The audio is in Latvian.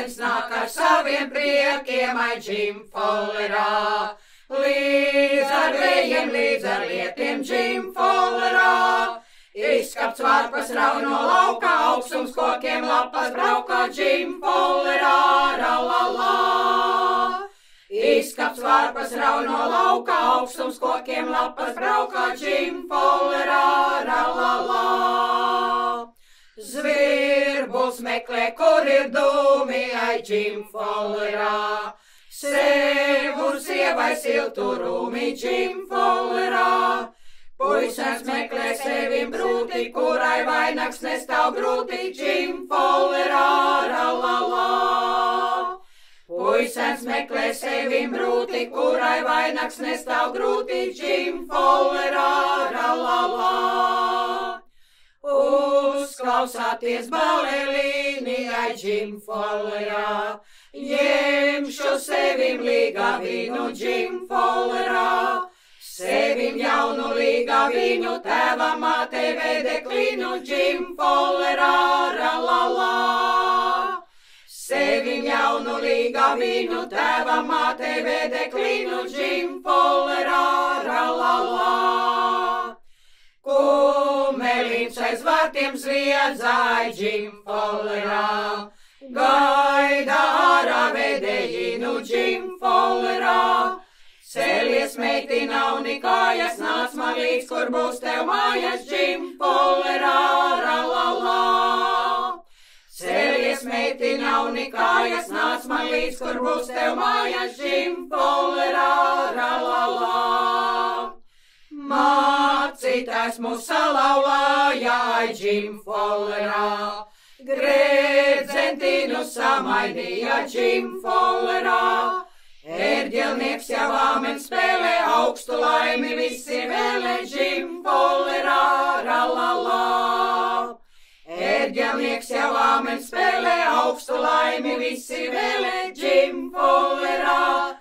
Viens nāk ar saviem priekiem, ai džimfollerā. Līdz ar vējiem, līdz ar lietiem džimfollerā. Izskapts vārpas rauno lauka, augstums kokiem lapas brauka džimfollerā, ra-la-la. Izskapts vārpas rauno lauka, augstums kokiem lapas brauka džimfollerā, ra-la-la. Zvirbuls meklē, kur ir dūmi, ai džimfollerā. Sev un sievai siltu rūmi džimfollerā. Puisens meklē sevim brūti, kurai vainags nestāv grūti, džimfollerā, ra-la-la. Puisens meklē sevim brūti, kurai vainags nestāv grūti, džimfollerā, ra-la-la. Uzklausāties balelīni, ai džimfollerā. Ņemšu sevim līgā vīnu džimfollerā. Sevim jaunu līgā viņu tēva māte vedeklinu džimfollerā, ra-la-la. Sevim jaunu līgā viņu tēva māte vedeklinu džimfollerā, ra-la-la. Kumelīns aiz vārtiem zviedzāja džimfollerā. Gaida ārā vedējinu džimfollerā. Cēlies meiti nav nikājas, nāc man līdz, kur būs tev mājas, džimfollerā, ra-la-la. Cēlies meiti nav nikājas, nāc man līdz, kur būs tev mājas, džimfollerā, ra-la-la. Mācītājs mūs salauzāja, ai džimfollerā. Grēdzentīnu samainīja džimfollerā. Ērģelnieks jau āmen spēlē, augstu laimi visi vēlē, džimfollerā, ra-la-la. Ērģelnieks jau āmen spēlē, augstu laimi visi vēlē, džimfollerā,